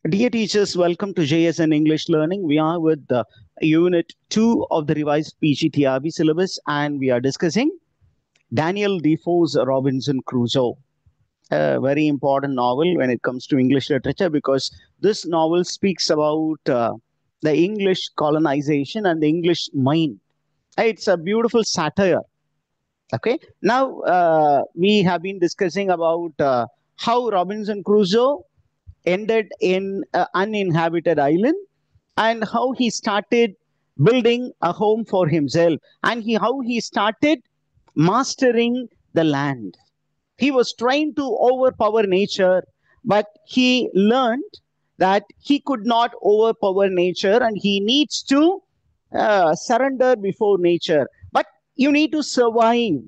Dear teachers, welcome to JSN English Learning. We are with the Unit 2 of the revised PGTRB syllabus, and we are discussing Daniel Defoe's Robinson Crusoe. A very important novel when it comes to English literature, because this novel speaks about the English colonization and the English mind. It's a beautiful satire. Okay, now we have been discussing about how Robinson Crusoe ended in an uninhabited island, and how he started building a home for himself, and how he started mastering the land. He was trying to overpower nature, but he learned that he could not overpower nature, and he needs to surrender before nature. But you need to survive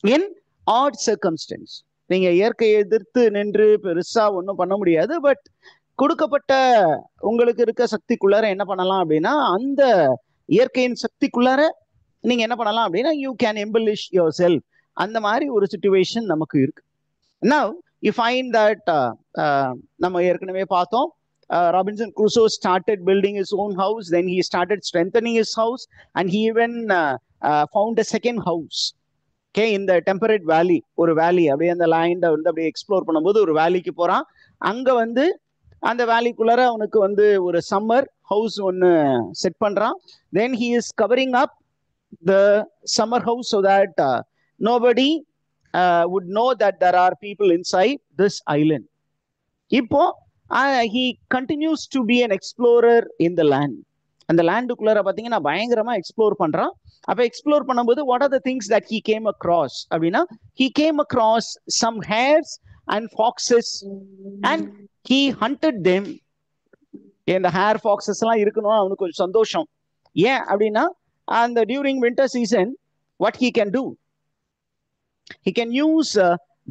in odd circumstance. நீங்க இயற்கையை எதிர்த்து நின்று பெருசா ஒன்றும் பண்ண முடியாது. But கொடுக்கப்பட்ட உங்களுக்கு இருக்க சக்திக்குள்ளார என்ன பண்ணலாம் அப்படின்னா, அந்த இயற்கையின் சக்திக்குள்ளார நீங்க என்ன பண்ணலாம் அப்படின்னா, you can embellish your self. அந்த மாதிரி ஒரு சுச்சுவேஷன் நமக்கு இருக்கு. நவ் யூ ஃபைண்ட் தட் நம்ம ஏற்கனவே பார்த்தோம், Robinson Crusoe started building his own house, then he started strengthening his house, and he even found a second house. Okay, இந்த temperate வேலி, ஒரு வேலி அப்படியே அந்த லைண்டை வந்து அப்படியே எக்ஸ்ப்ளோர் பண்ணும்போது ஒரு வேலிக்கு போகிறான். அங்கே வந்து அந்த வேலிக்குள்ளார அவனுக்கு வந்து ஒரு சம்மர் ஹவுஸ் ஒன்று செட் பண்ணுறான். Then he is covering up the summer house so that nobody would know that there are people inside this island. இப்போ he continues to be an explorer in the land. அந்த லேண்டுக்குள்ளார பார்த்தீங்கன்னா பயங்கரமா explore பண்றான். அப்ப explore பண்ணும்போது what are the things that he came across அப்படின்னா, he came across some hares and foxes and he hunted them. இந்த ஹேர் ஃபாக்ஸஸ் எல்லாம் இருக்கணும் அவனுக்கு கொஞ்சம் சந்தோஷம். ஏன் அப்படின்னா, அந்த during winter season what he can do, he can use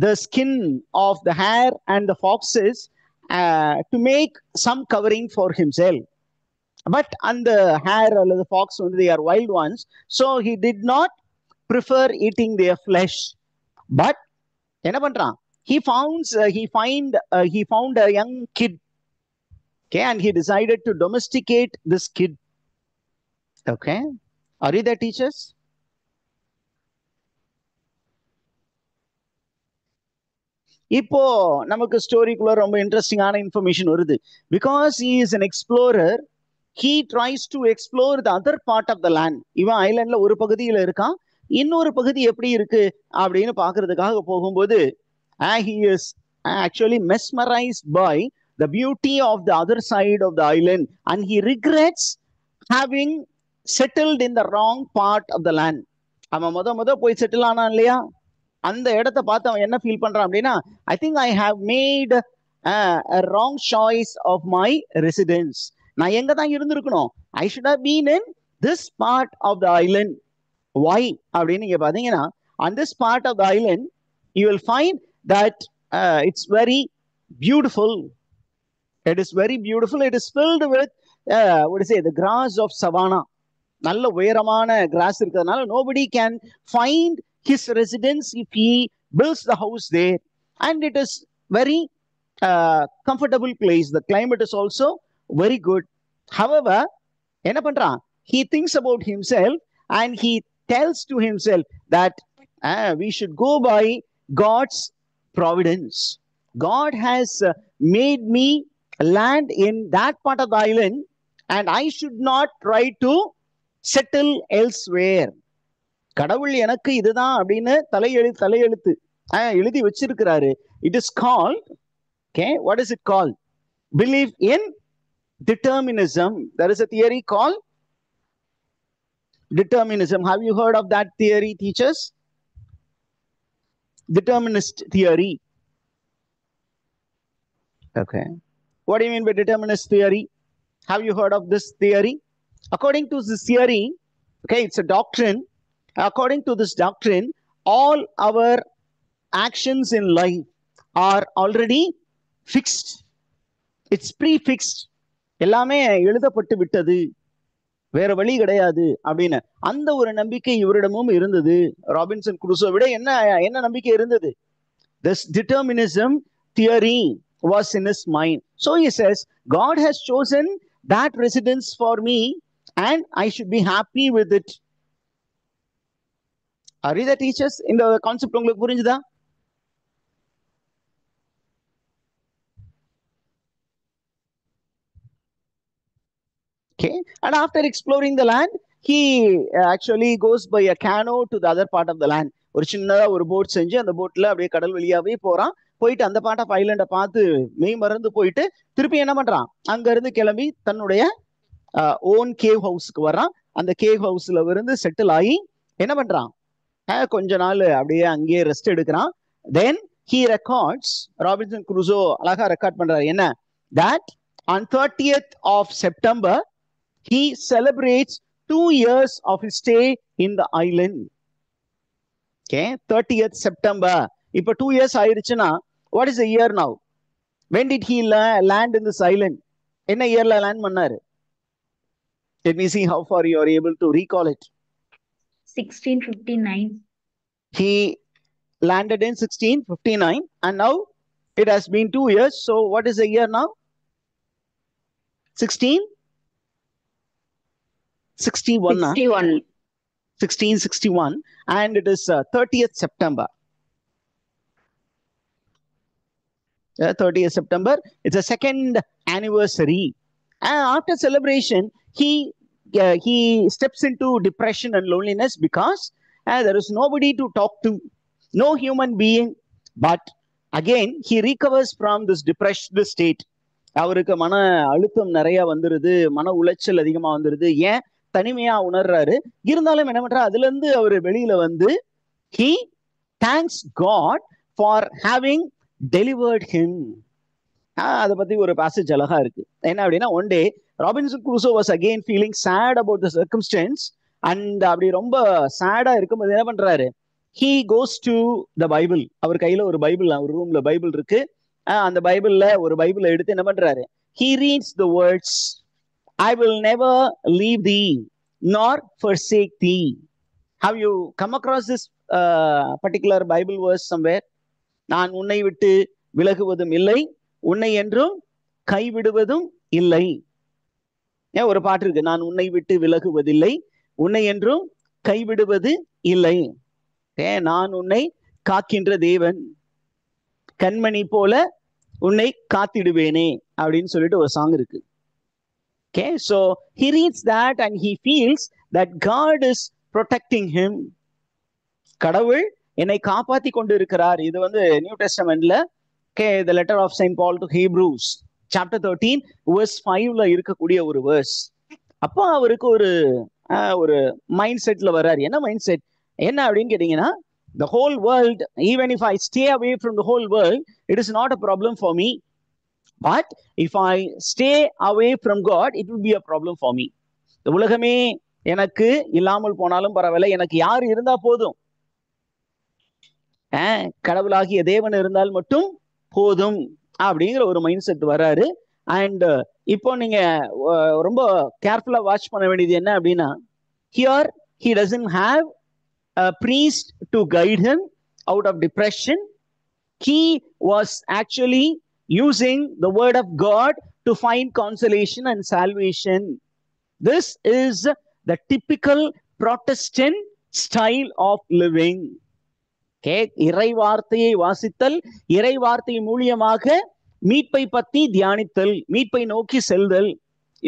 the skin of the hare and the foxes to make some covering for himself. But and the hare or the fox, they are wild ones, so he did not prefer eating their flesh. But என்ன பண்றான், he found a young kid, okay, and he decided to domesticate this kid. Okay, are you there, teachers? இப்போ நமக்கு ஸ்டோரிக்குள்ள ரொம்ப இன்ட்ரெஸ்டிங்கான information வருது. Because he is an explorer, he tries to explore the other part of the land. இவன் ஐலண்ட்ல ஒரு பகுதியில இருக்கான், இன்னொரு பகுதி எப்படி இருக்கு அப்படின்னு பாக்குறதுக்காக போகும்போது he is actually mesmerized by the beauty of the other side of the island, and he regrets having settled in the wrong part of the land. அவன் முத போய் செட்டில் ஆனான் இல்லையா, அந்த இடத்த பார்த்து அவன் என்ன ஃபீல் பண்றான் அப்படின்னா, I think I have made a wrong choice of my residence. நான் எங்க தான் இருந்திருக்கணும், I should have been in this part of the island. Why அப்படின்னு நீங்க பாத்தீங்கன்னா, on this part of the island you will find that it's very beautiful. It is very beautiful. It is filled with what is it, the grass of savanna. நல்ல உயரமான cross இருக்கிறதுனால nobody can find his residence if he builds the house there, and it is very comfortable place. The climate is also very good. However, என்ன பண்றான், he thinks about himself and he tells to himself that we should go by God's providence. God has made me land in that part of the island, and I should not try to settle elsewhere. கடவுள் எனக்கு இதுதான் அப்படின்னு தலையெழுத்து எழுதி வச்சிருக்கிறாரு. It is called, okay, what is it called? Belief in determinism. There is a theory called determinism. Have you heard of that theory, teachers? Determinist theory. Okay, what do you mean by determinist theory? Have you heard of this theory? According to this theory, okay, it's a doctrine. According to this doctrine, all our actions in life are already fixed. It's prefixed. எல்லாமே எழுதப்பட்டு விட்டது, வேற வழி கிடையாது அப்படின்னு அந்த ஒரு நம்பிக்கை இவரிடமும் இருந்தது. ராபின்சன் குரூசோ விட என்ன நம்பிக்கை இருந்தது? This determinism theory was in his mind. So he says, God has chosen that residence for me and I should be happy with it. Are you the teachers? இந்த கான்செப்ட் உங்களுக்கு புரிஞ்சுதா? Okay, and after exploring the land, he actually goes by a canoe to the other part of the land. ஒரு சின்னதா ஒரு boat செஞ்சு அந்த போட்ல அப்படியே கடல் வழியாவே போறான். போயிட்டு அந்த பார்ட் ஆஃப் ஐலண்டை பார்த்து மெய் மறந்து போயிட்டு திருப்பி என்ன பண்றான், அங்க இருந்து கிளம்பி தன்னுடைய ஓன் கேவ் ஹவுஸ்க்கு வர்றான். அந்த கேவ் ஹவுஸ்ல இருந்து செட்டில் ஆகி என்ன பண்றான், கொஞ்ச நாள் அப்படியே அங்கேயே ரெஸ்ட் எடுக்கிறான். தென் he records, ராபின்சன் குரூசோ அழகா ரெக்கார்ட் பண்றாரு என்ன, that on 30th of September he celebrates 2 years of his stay in the island. Okay, 30th September. இப்ப 2 years ஆயிருச்சுன்னா what is the year now? When did he land in this island? என்ன இயர்ல land பண்ணாரு? Let me see how far you are able to recall it. 1659. He landed in 1659 and now it has been 2 years. So what is the year now? 1661. 1661 and it is 30th September. 30th September. It's a second anniversary. And after celebration, he steps into depression and loneliness because there is nobody to talk to, no human being. But again, he recovers from this depressed state. அவருக்கு மன அழுத்தம் நிறைய வந்துருது, மன உளைச்சல் அதிகமா வந்துருது, ஏன் தனிமையா உணர்றாரு. இருந்தாலும் என்ன பண்றாரு, அதுல இருந்து அவர் வெளியில வந்து he thanks God for having delivered him. அதை பத்தி ஒரு பேசேஜ் அழகா இருக்கு. என்ன அப்படின்னா, one day Robinson Crusoe was again feeling chat about the circumstances and அப்படி ரொம்ப சேடா இருக்கும்போது என்ன பண்றாரு, he goes to the Bible. அவர் கையில ஒரு பைபிள், அவர் ரூம்ல பைபிள் இருக்கு. அந்த பைபிள்ல ஒரு பைபிளை எடுத்து என்ன பண்றாரு, he reads the words, I will never leave thee nor forsake thee. Have you come across this particular Bible verse somewhere? நான் உன்னை விட்டு விலகுவதும் இல்லை, உன்னை என்றும் கைவிடுவதும் இல்லை. ஏன் ஒரு பாட்டு இருக்கு, நான் உன்னை விட்டு விலகுவதில்லை, உன்னை என்றும் கைவிடுவது இல்லை, நான் உன்னை காக்கின்ற தேவன், கண்மணி போல உன்னை காத்திடுவேனே அப்படின்னு சொல்லிட்டு ஒரு சாங் இருக்கு. Okay, so he reads that and he feels that God is protecting him. கடவுள் என்னை காப்பாத்தி கொண்டு இருக்கிறார். இது வந்து new டெஸ்டமெண்ட்ல the letter of Saint Paul to Hebrews chapter 13 verse 5ல இருக்கக்கூடிய ஒரு verse. அப்போ அவருக்கு ஒரு மைண்ட் செட்ல வர்றாரு. என்ன மைண்ட் செட் என்ன அப்படின்னு கேட்டீங்கன்னா, the whole world, even if I stay away from the whole world, it is not a problem for me. But if I stay away from God, it will be a problem for me. இந்த உலகமே எனக்கு இல்லாமல் போனாலும் பரவாயில்ல, எனக்கு யார் இருந்தா போதும், கடவுளாகிய தேவன் இருந்தால் மட்டும் போதும் அப்படிங்கிற ஒரு மைண்ட் செட் வர்றாரு. அண்ட் இப்போ நீங்க ரொம்ப கேர்ஃபுல்லா வாட்ச் பண்ண வேண்டியது என்ன அப்படின்னா, here he doesn't have a priest to guide him out of depression. He was actually using the word of God to find consolation and salvation. This is the typical Protestant style of living. இறை வார்த்தையை வாசித்தல், இறை வார்த்தை மூலியமாக மீட்பை பத்தி தியானித்தல், மீட்பை நோக்கி செல்தல்,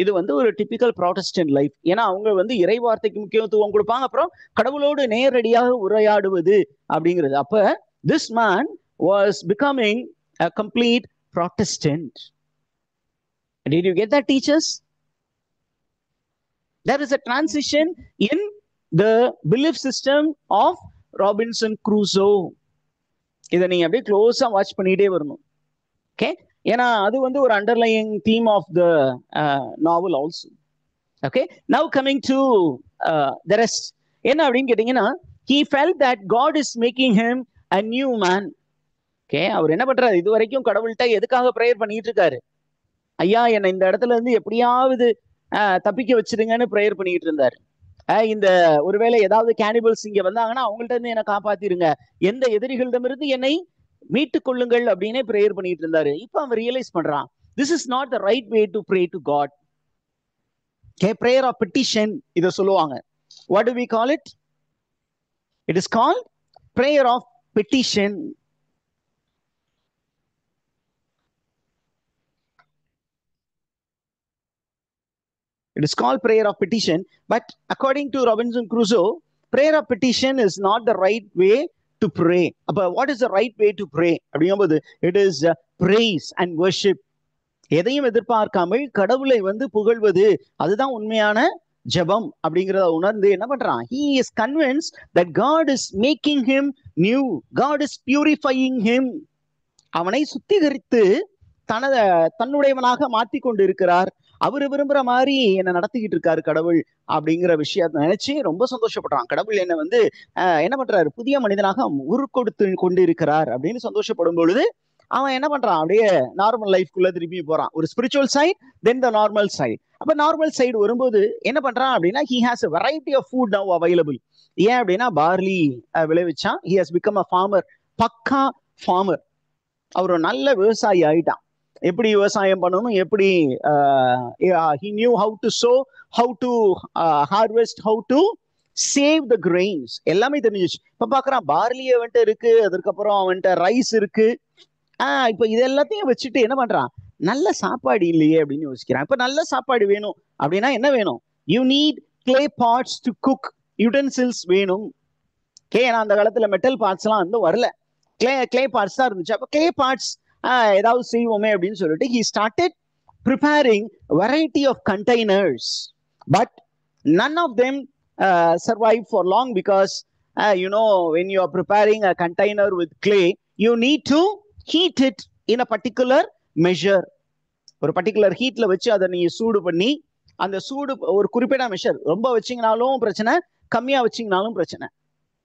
இது வந்து ஒரு டிபிக்கல் ப்ராட்டஸ்டன்ட் லைஃப். ஏன்னா அவங்க வந்து இறை வார்த்தைக்கு முக்கியத்துவம் கொடுப்பாங்க, அப்புறம் கடவுளோடு நேரடியாக உரையாடுவது அப்படிங்கிறது. அப்ப this man was becoming a complete Protestant. Did you get that, teachers? There is a transition in the belief system of Robinson Crusoe. இதை நீங்க அப்படியே க்ளோஸா வாட்ச் பண்ணிட்டே வரணும். ஓகே, ஏன்னா அது வந்து ஒரு underlying theme of the novel also. Okay, now coming to the rest. என்ன அப்படின்னு கேட்டீங்கன்னா, he felt that God is making him a new man. Okay, அவர் என்ன பண்றாரு, இது வரைக்கும் கடவுள்கிட்ட எதுக்காக ப்ரேயர் பண்ணிட்டு இருக்காரு, ஐயா என்னை இந்த இடத்துல இருந்து எப்படியாவது தப்பிக்க வச்சிருங்கன்னு ப்ரேயர் பண்ணிட்டு இருந்தாரு. இந்த ஒருவேளை ஏதாவது கேனிபல்ஸ் இங்க வந்தாங்கன்னா அவங்கள்ட்ட இருந்து என்னை காப்பாத்திருங்க, எந்த எதிரிகளிடமிருந்து என்னை மீட்டுக் கொள்ளுங்கள் அப்படின்னே ப்ரேயர் பண்ணிட்டு இருந்தாரு. இப்ப அவன் ரியலைஸ் பண்றான், this is not the right way to pray to God. prayer of petition இத சொல்லுவாங்க. What do we call it? It is called prayer of petition. It is called prayer of petition, but according to Robinson Crusoe, prayer of petition is not the right way to pray. But what is the right way to pray? அப்படிங்கும்போது it is praise and worship. எதையும் எதிர்பார்க்காமல் கடவுளை வந்து புகழ்வது, அதுதான் உண்மையான ஜெபம் அப்படிங்கிறத உணர்ந்து என்ன பண்றான்? He is convinced that God is making him new. God is purifying him. அவனை சுத்திகரித்து தன்னுடையவனாக மாத்தி கொண்டு இருக்கிறார். அவரு விரும்புற மாதிரி என்ன நடத்திக்கிட்டு இருக்காரு கடவுள் அப்படிங்கிற விஷயத்தை நினைச்சு ரொம்ப சந்தோஷப்படுறான். கடவுள் என்ன வந்து என்ன பண்றாரு? புதிய மனிதனாக உருக்கொடுத்து கொண்டு இருக்கிறார் அப்படின்னு சந்தோஷப்படும் பொழுது அவன் என்ன பண்றான்? அப்படியே நார்மல் லைஃப்குள்ள திரும்பி போறான். ஒரு spiritual side, then the normal side. அப்ப நார்மல் சைடு வரும்போது என்ன பண்றான் அப்படின்னா, he has a variety of food now available. ஏன் அப்படின்னா பார்லி விளைவிச்சான். he has become a farmer, பக்கா ஃபார்மர். அவர் ஒரு நல்ல விவசாயி ஆயிட்டான். எப்படி விவசாயம் பண்ணணும், எப்படி he knew how to sow, how to harvest, how to save the grains, எல்லாமே தெரிஞ்சிச்சு. இப்ப பாக்குறான் பார்லியை வந்துட்டு இருக்கு, அதுக்கப்புறம் அவன்கிட்ட ரைஸ் இருக்கு. இப்ப இது எல்லாத்தையும் வச்சுட்டு என்ன பண்றான்? நல்ல சாப்பாடு இல்லையே அப்படின்னு யோசிக்கிறான். இப்ப நல்ல சாப்பாடு வேணும் அப்படின்னா என்ன வேணும்? You need clay parts to cook. Utensils வேணும். ஏன்னா அந்த காலத்துல மெட்டல் பார்ட்ஸ் எல்லாம் வந்து வரல, கிளே பார்ட்ஸ் தான் இருந்துச்சு. அப்ப கிளே பார்ட்ஸ் ஏதாவது செய்வோமே அப்படின்னு சொல்லிட்டு he started preparing variety of containers, but none of them survive for long because you know, when you are preparing a container with clay, you need to heat it in a particular measure. ஒரு particular ஹீட்ல வச்சு அதை நீங்க சூடு பண்ணி, அந்த சூடு ஒரு குறிப்பிட்ட மெஷர், ரொம்ப வச்சிங்கனாலும் பிரச்சனை, கம்மியா வச்சிங்கனாலும் பிரச்சனை.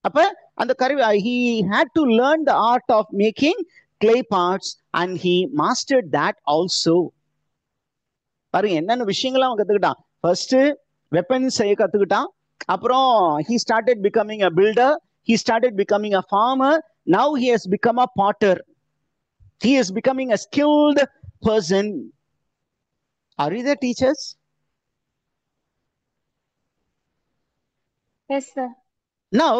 அப்ப அந்த கருவி he had to learn the art of making clay parts and he mastered that also. பாருங்க என்னென்ன விஷயங்கள்லாம் அவன் கத்துக்கிட்டான். ஃபர்ஸ்ட் வெப்பன்ஸ் செய்ய கத்துக்கிட்டான். அப்புறம் he started becoming a builder, he started becoming a farmer, now he has become a potter. He is becoming a skilled person. Are you there, teachers? Yes, sir. Now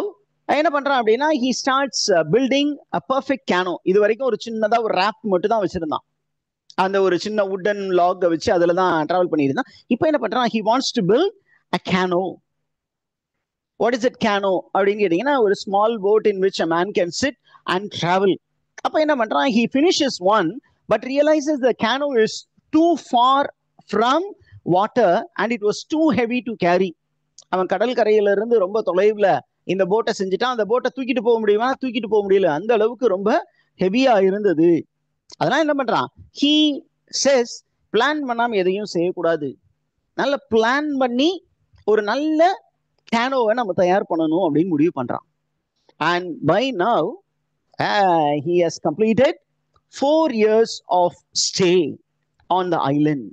என்ன பண்றான் அப்படின்னா, he starts building a perfect cano. இது வரைக்கும் ஒரு சின்னதா ஒரு raft மட்டும் தான் வச்சிருந்தான். அந்த ஒரு சின்ன வுடன் லாக் வச்சு அதுல தான் டிராவல் பண்ணியிருந்தான். இப்போ என்ன பண்றான்? he wants to build a cano. What is it cano அப்படின்னு கேட்டீங்கன்னா, ஒரு small boat in which a man can sit and travel. அப்ப என்ன பண்றான்? he finishes one but realizes the cano is too far from water and it was too heavy to carry. அவன் கடல் கரையில இருந்து ரொம்ப தொலைவுல இந்த போட்டை செஞ்சுட்டான். அந்த போட்டை தூக்கிட்டு போக முடியுமா? தூக்கிட்டு போக முடியல, அந்த அளவுக்கு ரொம்ப ஹெவியா இருந்தது. அதெல்லாம் என்ன பண்றான்? he says, பிளான் பண்ணாம எதையும் செய்யக்கூடாது, நல்ல பிளான் பண்ணி ஒரு நல்ல கேனோவை நம்ம தயார் பண்ணணும் அப்படின்னு முடிவு பண்றான். and by now he has completed 4 years of stay on the island.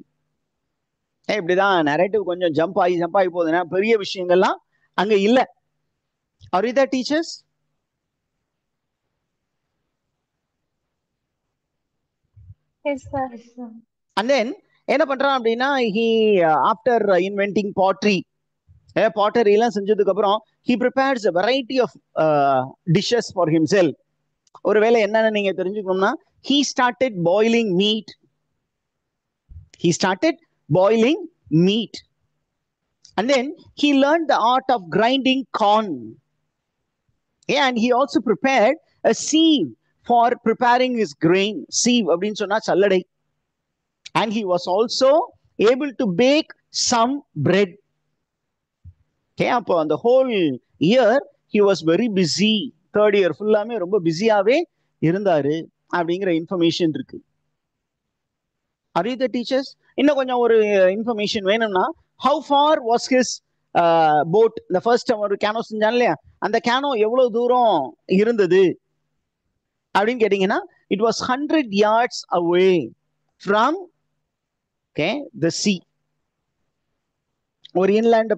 இப்படிதான் நரேட்டிவ் கொஞ்சம் ஜம்ப் ஆகி போகுதுன்னா பெரிய விஷயங்கள்லாம் அங்க இல்ல. Are you there, teachers? Yes, sir. Yes, sir. And then என்ன பண்றான் அப்படின்னா, he after inventing pottery, pottery எல்லாம் செஞ்சதுக்கு அப்புறம் he prepares a variety of dishes for himself. ஒருவேளை என்னன்னு நீங்க தெரிஞ்சுக்கணும்னா, he started boiling meat. He started boiling meat. And then he learned the art of grinding corn. And he also prepared a sieve for preparing his grain. Sieve அப்படின்னு சொன்னா சல்லடை. And he was also able to bake some bread. அப்போ அந்த whole year he was very busy. 3rd year ஃபுல்லாமே ரொம்ப பிஸியாவே இருந்தாரு அப்படிங்கிற information இருக்கு. Are you the teachers? இன்னும் கொஞ்சம் ஒரு இன்ஃபர்மேஷன் வேணும்னா, how far was his boat? இந்த ஃபர்ஸ்ட் ஒரு கேனோ செஞ்சான் இல்லையா, அந்த கேனோ எவ்வளவு தூரம் இருந்தது அப்படின்னு கேட்டீங்கன்னா, it was 100 yards away from the sea. ஒரு இன்லேண்ட்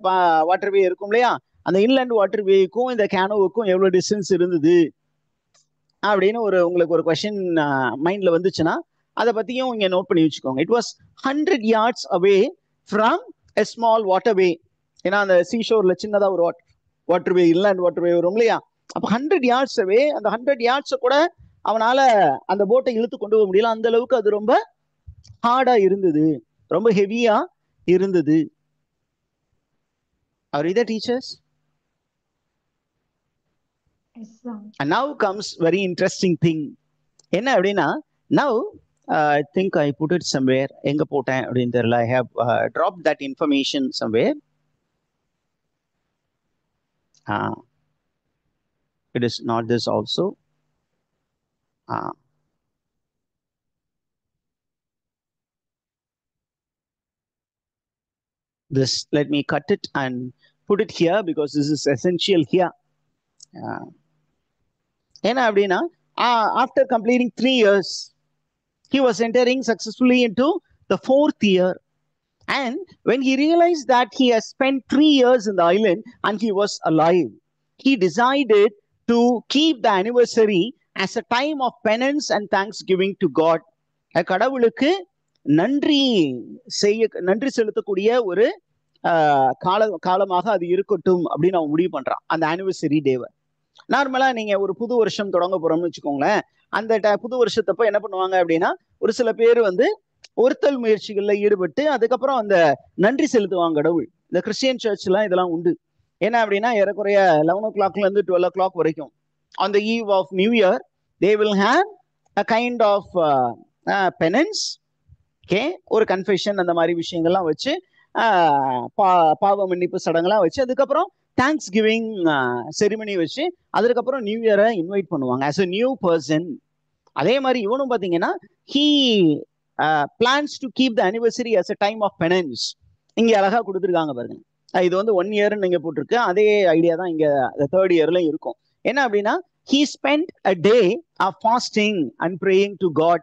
வாட்டர்வே இருக்கும் இல்லையா, அந்த இன்லேண்ட் வாட்டர்வேக்கும் இந்த கேனோவுக்கும் எவ்வளவு டிஸ்டன்ஸ் இருந்தது அப்படின்னு உங்களுக்கு ஒரு கொஸ்டின் மைண்ட்ல வந்துச்சுன்னா அதை பத்தியும் இங்க நோட் பண்ணி வச்சுக்கோங்க. It was 100 yards away from a small water way. ஏன்னா அந்த சீஷோர்ல சின்னதா ஒரு water way, inland water way வரும் இல்லையா? அப்ப 100 yards away, அந்த 100 yards கூட அவனால அந்த போட்டை இழுத்து கொண்டு போக முடியல. அந்த அளவுக்கு அது ரொம்ப ஹார்டா இருந்தது, ரொம்ப ஹெவியா இருந்தது. Are you the teachers? Yes, sir. And now comes very interesting thing. என்ன அப்படின்னா, now I think I put it somewhere. எங்க போட்டேன் அப்படின்னு தெரியல. I have dropped that information somewhere. It is not this also. This, let me cut it and put it here because this is essential here. என்ன அப்படின்னா, after completing 3 years, he was entering successfully into the 4th year. And when he realized that he has spent 3 years in the island and he was alive, he decided to keep the anniversary as a time of penance and thanksgiving to God. கடவுளுக்கு நன்றி செலுத்தக்கூடிய ஒரு காலமாக அது இருக்கட்டும் அப்படின்னு அவன் முடிவு பண்றான் அந்த ஆனிவர்சரி டேவை. நார்மலா நீங்க ஒரு புது வருஷம் தொடங்க போறோம்னு வச்சுக்கோங்களேன். அந்த புது வருஷத்தப்ப என்ன பண்ணுவாங்க அப்படின்னா, ஒரு சில பேர் ஒருத்தல் முயற்சிகள்ல ஈடுபட்டு அதுக்கப்புறம் அந்த நன்றி செலுத்துவாங்க கடவுள். இந்த கிறிஸ்டியன் சர்ச்லாம் இதெல்லாம் உண்டு. என்ன அப்படின்னா, ஏறக்குறைய 11 o'clockல இருந்து 12 o'clock வரைக்கும் on the eve of New Year they will have a kind of penance, okay, ஒரு கன்ஃபெஷன், அந்த மாதிரி விஷயங்கள்லாம் வச்சு பாவ மன்னிப்பு சடங்கெல்லாம் வச்சு அதுக்கப்புறம் தேங்க்ஸ் கிவிங் செரிமனி வச்சு அதுக்கப்புறம் நியூ இயரை இன்வைட் பண்ணுவாங்க as a new person. அதே மாதிரி இவனும் பாத்தீங்கன்னா he plans to keep the anniversary as a time of penance. இங்க அழகா கொடுத்துருக்காங்க பாருங்க. இது 1 year நீங்க போட்டிருக்கு. அதே ஐடியா தான் இங்க 3rd yearல இருக்கும். என்ன அப்படின்னா, he spent a day of fasting and praying to God.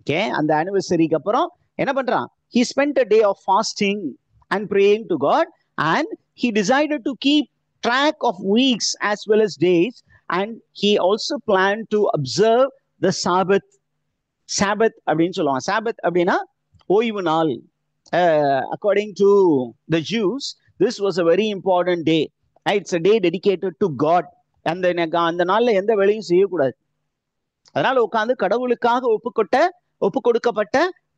Okay, அந்த anniversaryக்கு அப்புறம் என்ன பண்றான்? He spent a day of fasting and praying to God, and he decided to keep track of weeks as well as days, and he also planned to observe the Sabbath. Sabbath அப்படின்னு சொல்லுவாங்க. Sabbath அப்படின்னா ஓய்வு நாள். According to the Jews, this was a very important day. It's a day dedicated to God. அந்த நாள்ல எந்த வேலையும் செய்யக்கூடாது. அதனால உட்கார்ந்து கடவுளுக்காக ஒப்பு கொடுக்கப்பட்ட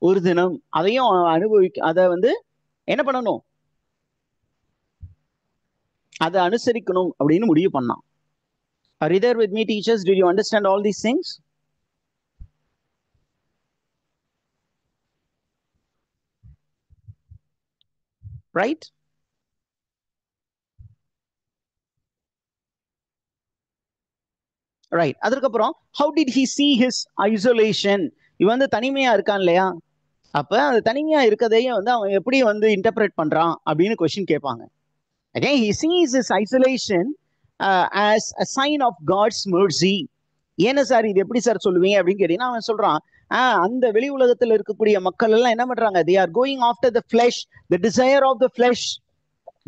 ஒரு தினம். அதையும் அதை என்ன பண்ணணும்? அதை அனுசரிக்கணும் அப்படின்னு முடிவு பண்ணான். Are you there with me, teachers? Did you understand all these things? Right? Right. அதுக்கப்புறம் how did he see his isolation? இவன் தனிமையா இருக்கான் இல்லையா? அப்ப அந்த தனிமையா இருக்கதையும் அவன் எப்படி இன்டர்பிரேட் பண்றான் அப்படின்னு கொஸ்டின் கேட்பாங்க. Again, he sees his isolation as a sign of God's mercy. ஏன்னா சார் இது எப்படி சார் சொல்லுவீங்க அப்படின்னு கேட்டீங்கன்னா, அவன் சொல்றான், அந்த வெளி உலகத்துல இருக்கக்கூடிய மக்கள் எல்லாம் என்ன பண்றாங்க? They are going after the flesh, the desire of the flesh.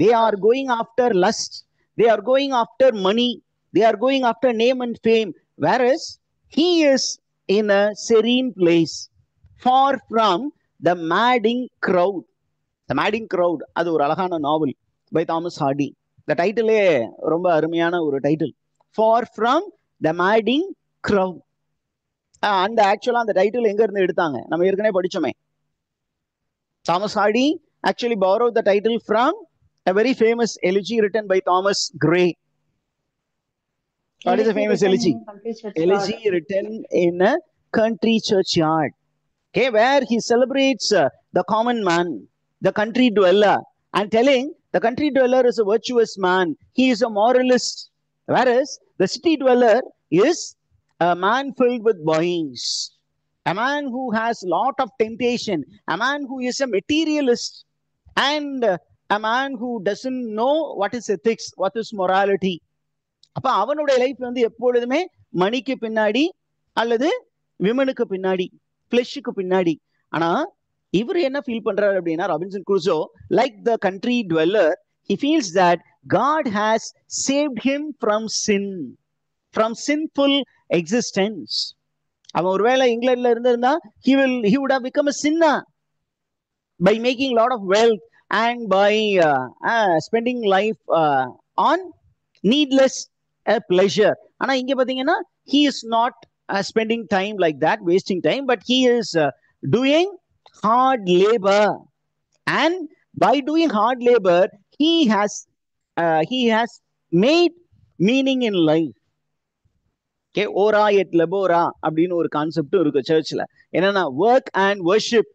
They are going after lust. They are going after money. They are going after name and fame. Whereas he is in a serene place, far from the madding crowd. The madding crowd, அது ஒரு அழகான நாவல் by Thomas Hardy. The title ரொம்ப அருமையான ஒரு title, Far from the madding crowd. அந்த ஆக்சுவலா அந்த title எங்க இருந்து எடுத்தாங்க? நம்ம ஏற்கனவே படிச்சோமே. Thomas Hardy actually borrowed the title from a very famous elegy written by Thomas Gray. What is a famous elegy? Elegy written in a country churchyard. Okay, where he celebrates the common man, the country dweller, and telling the country dweller is a virtuous man. He is a moralist. Whereas the city dweller is a man filled with vice, a man who has a lot of temptation, a man who is a materialist, and a man who doesn't know what is ethics, what is morality. அப்ப அவனுடைய life எப்பொழுதுமே மணிக்கு பின்னாடி அல்லது விமனுக்கு பின்னாடி, பிளஷுக்கு பின்னாடி. ஆனா இவர் என்ன ஃபீல் பண்றாரு அப்படின்னா, Robinson Crusoe, like the country dweller, he feels that God has saved him from sin, from sinful existence. அவன் ஒருவேளை இங்கிலாந்துல இருந்திருந்தா he would have become a sinner by making a lot of wealth and by spending life on needless pleasure. ஆனா இங்க பாத்தீங்கன்னா he is not spending time like that, wasting time, but he is doing hard labor, and by doing hard labor he has made meaning in life. Okay, ஓரா எட் லெபோரா அப்படின்னு ஒரு கான்செப்டும் இருக்கு சர்ச்ல. என்னன்னா work and worship,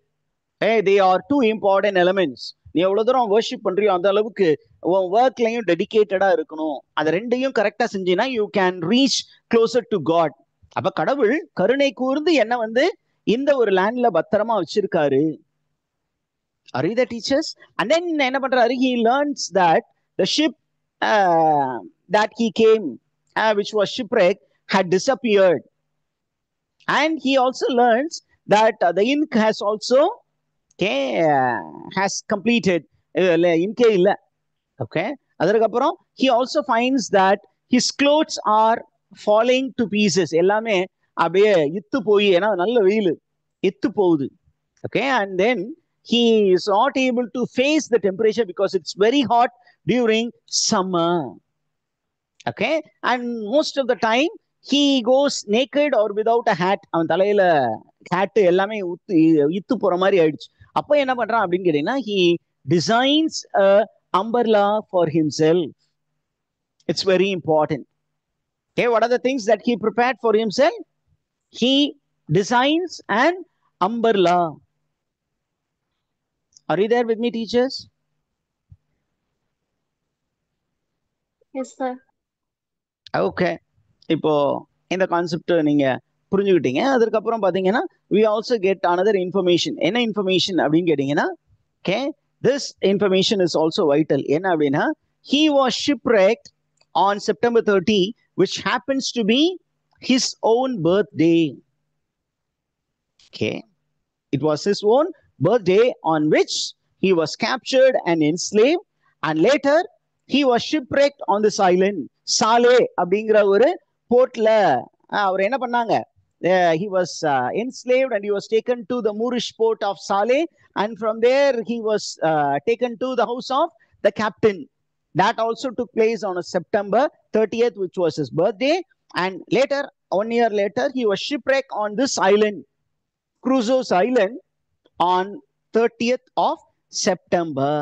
they are two important elements. நீ எவ்வளவு தூரம் வர்ஷிப் பண்றியோ அந்த அளவுக்கு உன் ஒர்க்லயும் டெடிகேட்டடா இருக்கணும். அதை ரெண்டையும் கரெக்டா செஞ்சீங்கன்னா you can reach closer to God. அப்ப கடவுள் கருணை கூர்ந்து என்ன இந்த ஒரு லேண்ட்ல பத்திரமா வச்சிருக்காரு. Are you the teachers? And then என்ன பண்றாரு, he learns that the ship that he came which was shipwrecked had disappeared, and he also learns that the ink has also has completed ink illa. Okay, adukaprom he also finds that his clothes are falling to pieces. Ellame அப்படியே இத்து போய், ஏன்னா நல்ல வெயில் இத்து போகுது. Okay, and then he is not able to face the temperature because it's very hot during summer. Okay, and most of the time he goes naked or without a hat. அவன் தலையில ஹேட் எல்லாமே இத்து போற மாதிரி ஆயிடுச்சு. அப்ப என்ன பண்றான் அப்படின்னு கேட்டீங்கன்னா, he designs a umbrella for himself. It's very important. Okay, what are the things that he prepared for himself? He designs an umbrella. Are you there with me, teachers? Yes, sir. Okay, இப்போ இந்த concept நீங்க புரிஞ்சுக்கிட்டீங்க. அதுக்கப்புறம் பாத்தீங்கன்னா we also get another information. என்ன information அப்படின்னு கேட்டீங்கன்னா, okay, this information is also vital. என்ன அப்படின்னா, he was shipwrecked on September 30, which happens to be his own birthday. Okay, it was his own birthday on which he was captured and enslaved, and later he was shipwrecked on this island. சாலே அப்படிங்கிற ஒரு போர்ட்ல அவர் என்ன பண்ணாங்க, he was enslaved and he was taken to the Moorish port of Saleh, and from there he was taken to the house of the captain. That also took place on September 30th, which was his birthday. And later, 1 year later, he was shipwrecked on this island, Crusoe's Island, on 30th of September.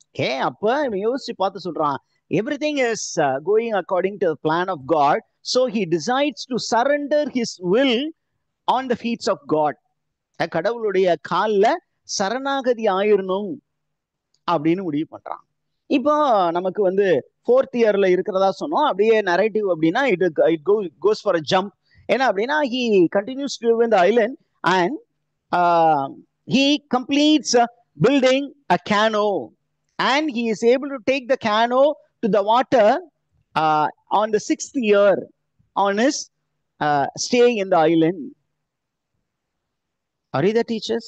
Okay, அப்ப யோசிச்சு பார்த்து சொல்றான், everything is going according to the plan of God. So he decides to surrender his will on the feet of God. கடவுளுடைய கால்ல சரணாகதி ஆயிரணும் அப்படின்னு முடிவு பண்றான். இப்போ நமக்கு 4th இயர்ல இருக்கிறதா சொன்னோம். அப்படியே நரேட்டிவ் அப்படின்னா it goes for a jump. என்ன அப்படின்னா, he continues to live in the island and he completes building a canoe, and he is able to take the canoe to the water on the 6th year on his stay in the island. Are you the teachers?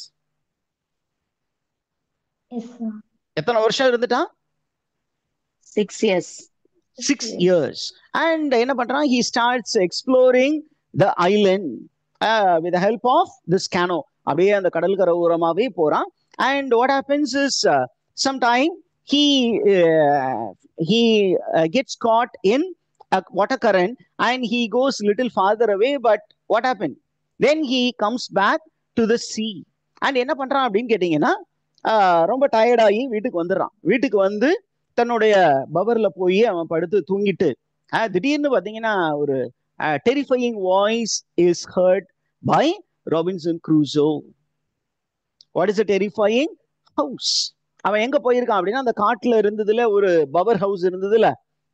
Yes, sir. எத்தனை வருஷம் இருந்துட்டான்? 6 years. 6 years. And என்ன பண்றான், he starts exploring the island with the help of this canoe. அப்படியே அந்த கடற்கரை ஓரமாவே போறான். And what happens is sometime he gets caught in a water current and he goes little farther away. But what happened? Then he comes back to the sea. And என்ன பண்றான் அப்படின்னு கேட்டீங்கன்னா, ரொம்ப டயர்டாகி வீட்டுக்கு வந்துடுறான். வீட்டுக்கு வந்து தன்னுடைய பவர்ல போய் அவன் படுத்து தூங்கிட்டு திடீர்னு பாத்தீங்கன்னா ஒரு terrifying voice is heard by Robinson Crusoe. What is a terrifying house? அவன் எங்க போயிருக்கான் அப்படின்னா, அந்த காட்டுல இருந்ததுல ஒரு பவர் ஹவுஸ் இருந்ததுல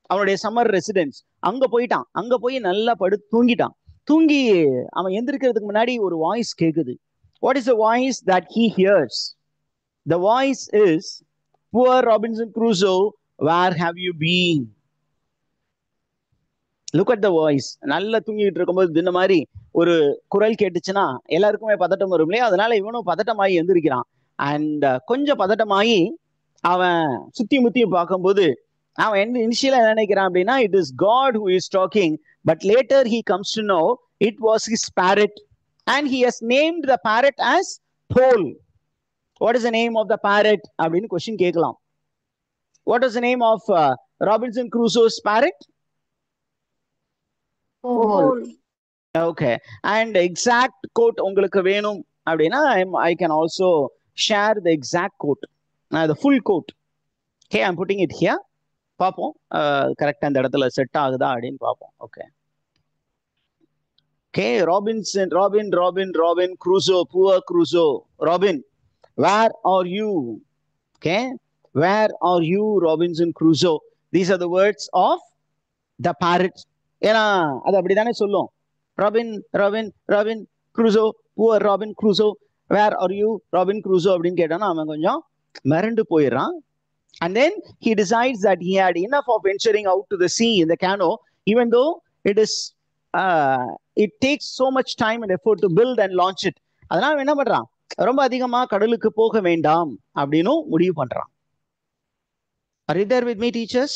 அவனுடைய சம்மர் ரெசிடென்ஸ், அங்க போயிட்டான். அங்க போய் நல்லா படுத்து தூங்கிட்டான். தூங்கி அவன் எந்திரிக்கிறதுக்கு முன்னாடி ஒரு வாய்ஸ் கேக்குது. What is the voice that he hears? The voice is, "Poor Robinson Crusoe, where have you been?" Look at the voice. நல்லா தூங்கிட்டு இருக்கும்போது இந்த மாதிரி ஒரு குரல் கேட்டுச்சுன்னா எல்லாருக்குமே பதட்டம் வரும் இல்லையா? அதனால இவனும் பதட்டமாயி எந்திரிக்கிறான். அண்ட் கொஞ்சம் பதட்டமாயி அவன் சுத்தி முத்தி பார்க்கும்போது அவன் இனிஷியலா என்ன நினைக்கிறான் அப்படின்னா, it is God who is talking, But later he comes to know it was his parrot, and he has named the parrot as Paul. What is the name of the parrot? அப்படின்னு question கேட்கலாம். What is the name of Robinson Crusoe's parrot? Paul. Okay. And exact quote உங்களுக்கு வேணும் அப்படின்னா I can also share the exact quote, the full quote. Okay, I'm putting it here. பார்ப்போம் கரெக்டாக அந்த இடத்துல set ஆகுதா அப்படின்னு பார்ப்போம். Okay. Okay, Robin Crusoe, poor Crusoe. Robin, where are you? Okay, where are you, Robinson Crusoe? These are the words of the parrot. ஏன்னா அது அப்படிதானே சொல்லும். Robin Crusoe, poor Robin Crusoe, where are you, Robin Crusoe அப்படின்னு கேட்டானா அவன் கொஞ்சம் மிரண்டு போயிடுறான். And then he decides that he had enough of venturing out to the sea in the canoe, even though it takes so much time and effort to build and launch it. அதனால என்ன பண்றான், ரொம்ப அதிகமா கடலுக்கு போக வேண்டாம் அப்படின்னு முடிவு பண்றான். Are you there with me, teachers?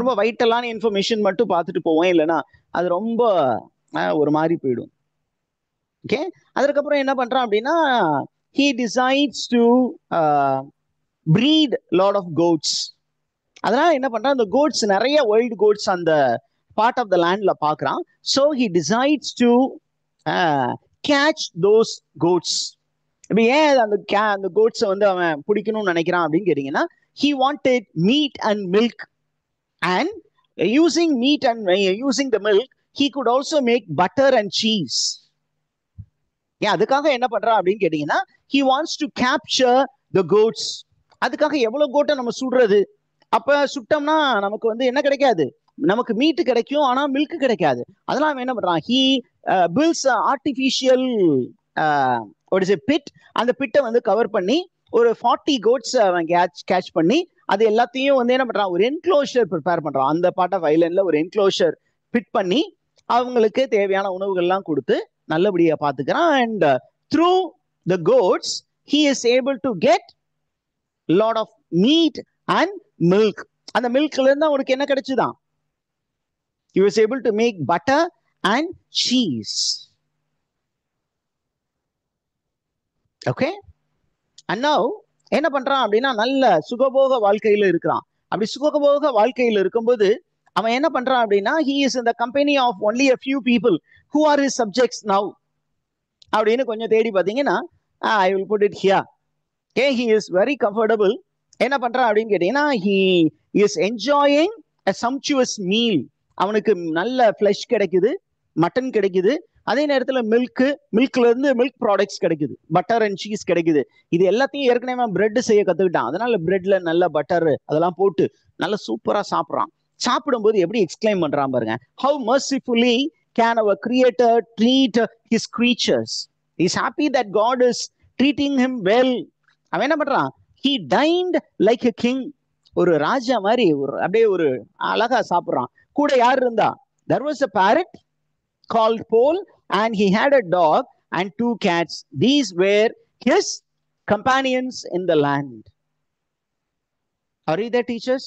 ரொம்ப வைட்டலான இன்ஃபர்மேஷன் மட்டும் பார்த்துட்டு போவோம், இல்லைன்னா அது ரொம்ப ஒரு மாதிரி போயிடும். ஓகே, அதுக்கப்புறம் என்ன பண்றான் அப்படின்னா he decides to breed lot of goats. அதனால என்ன பண்றான், அந்த கோட்ஸ் நிறைய வைல்ட் கோட்ஸ் அந்த பார்ட் ஆஃப் த லேண்ட்ல பாக்குறான். So he decides to catch those goats. இப்போ ஏன் அந்த கோட்ஸை வந்து அவன் பிடிக்கணும்னு நினைக்கிறான் அப்படின்னு கேட்டீங்கன்னா, he wanted meat and milk, and using meat and using the milk he could also make butter and cheese. ஏன் அதுக்காக என்ன பண்றான் அப்படின்னு கேட்டீங்கன்னா, he wants to capture the goats. அதுக்காக எவ்வளவு கோட்டை நம்ம சுடுறது, அப்ப சுட்டோம்னா நமக்கு வந்து என்ன கிடைக்காது, நமக்கு மீட்டு கிடைக்கும், ஆனா மில்க் கிடைக்காது. அதெல்லாம் அவன் என்ன பண்றான், he builds a artificial what is a pit. அந்த பிட்டை வந்து கவர் பண்ணி ஒரு 40 கோட்ஸ் அவன் கேட்ச் பண்ணி அது எல்லாத்தையும் வந்து என்ன பண்றான், ஒரு என்க்ளோஷர் ப்ரிப்பேர் பண்றான். அந்த பார்ட் ஆஃப் ஐலண்ட்ல ஒரு என்க்ளோஷர் பிட் பண்ணி அவங்களுக்கு தேவையான உணவுகள்லாம் கொடுத்து நல்லபடியா பாத்துக்கிறான். And through the goats he is able to get lot of meat and milk. அந்த மில்க்ல இருந்து அவனுக்கு என்ன கிடைச்சுதான், he was able to make butter and cheese. Okay, and now என்ன பண்றான் அப்படின்னா நல்ல சுகபோக வாழ்க்கையில இருக்கிறான். அப்படி சுகபோக வாழ்க்கையில இருக்கும்போது அவன் என்ன பண்றான் அப்படின்னா, he is in the company of only a few people who are his subjects now. அப்படின்னு கொஞ்சம் தேடி பார்த்தீங்கன்னா, I will put it here. Okay, he is very comfortable. என்ன பண்றான் அப்படின்னு கேட்டீங்கன்னா, he is enjoying a sumptuous meal. அவனுக்கு நல்ல ஃப்ளஷ் கிடைக்குது, மட்டன் கிடைக்குது, அதே நேரத்தில் மில்க்ல இருந்து மில்க் ப்ராடக்ட்ஸ் கிடைக்குது, பட்டர் அண்ட் சீஸ் கிடைக்குது. இது எல்லாத்தையும் ஏற்கனவே பிரெட் செய்ய கத்துக்கிட்டான். அதனால பிரெட்ல நல்ல பட்டர் அதெல்லாம் போட்டு நல்ல சூப்பரா சாப்பிட்றான். சாப்பிடும்போது எப்படி எக்ஸ்பிளைன் பண்றான் பாருங்க. How mercifully can our creator treat his creatures? He is happy that God is treating him well. அவன் என்ன பண்றான், he dined like a king. ஒரு ராஜா மாதிரி அப்படியே ஒரு அழகா சாப்பிடுறான். கூட யார் இருந்தா, there was a parrot called Paul, and he had a dog and 2 cats. These were his companions in the land. Are you there, teachers?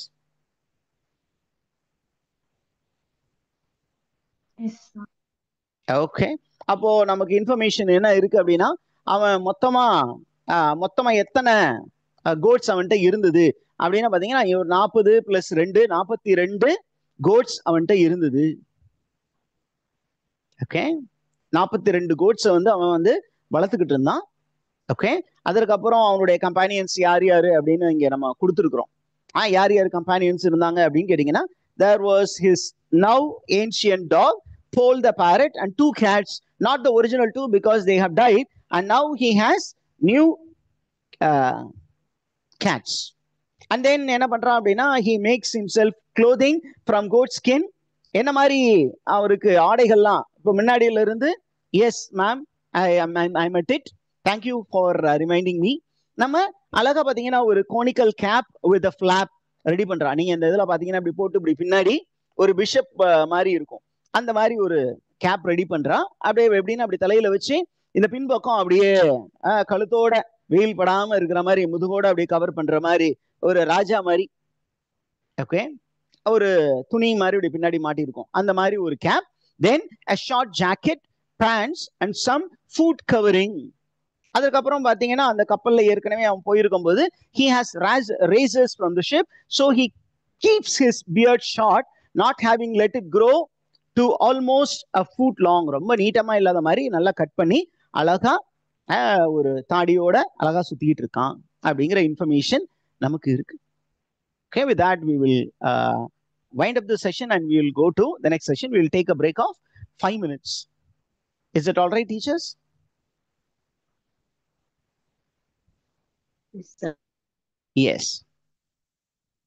Yes, sir. Okay, அப்போ நமக்கு இன்ஃபர்மேஷன் என்ன இருக்கு அப்படின்னா, அவன் மொத்தமா எத்தனை கோட்ஸ் அவன்கிட்ட இருந்தது அப்படின்னா பாத்தீங்கன்னா, 40 + 2 42 கோட்ஸ் அவன்கிட்ட இருந்தது. ஓகே, 42 கோட்ஸை வந்து அவன் வந்து வளர்த்துக்கிட்டு இருந்தான். ஓகே, அதற்கப்புறம் அவனுடைய கம்பேனியன்ஸ் யார் யாரு அப்படின்னு இங்க நம்ம கொடுத்துருக்குறோம். யார் யார் கம்பேனியன்ஸ் இருந்தாங்க அப்படின்னு கேட்டீங்கன்னா, there was his now ancient dog Paul the parrot and 2 cats, not the original 2 because they have died, and now he has new cats. And then என்ன பண்றான் அப்படின்னா, he makes himself clothing from goat skin. என்ன மாதிரி அவருக்கு ஆடைகள்லாம் இப்போ முன்னாடியில இருந்து, yes ma'am I'm at it, thank you for reminding me. நம்ம அழகா பாத்தீங்கன்னா ஒரு conical cap with a flap ready பண்றான். நீங்க இந்த இதுல பாத்தீங்கன்னா இப்படி போட்டு இப்படி பின்னாடி ஒரு பிஷப் மாதிரி இருக்கும், அந்த மாதிரி ஒரு கேப் ரெடி பண்றான். அப்படியே எப்படின்னா அப்படி தலையில வச்சு இந்த பின்பக்கம் அப்படியே கழுத்தோட வெயில் படாம இருக்கிற மாதிரி முதுகோட அப்படியே கவர் பண்ற மாதிரி ஒரு ராஜா மாதிரி. ஓகே, ஒரு துணி மாதிரி இப்படி பின்னாடி மாட்டியிருக்கும் அந்த மாதிரி ஒரு cap. Then a short jacket, pants and some food covering. அதுக்கப்புறம் பாத்தீங்கன்னா அந்த கப்பல்ல ஏற்கனவே அவன் போயிருக்கும் போது he has razors from the ship, so he keeps his beard short, not having let it grow to almost a foot long. ரொம்ப நீட்டமா இல்லாத மாதிரி நல்லா கட் பண்ணி அழகா ஒரு தாடியோட அழகா சுத்திட்டு இருக்கான் அப்படிங்கிற இன்ஃபர்மேஷன் நமக்கு இருக்கு. Okay, with that we will wind up the session and we will go to the next session. We will take a break of 5 minutes. Is it all right, teachers? Yes, sir. Yes.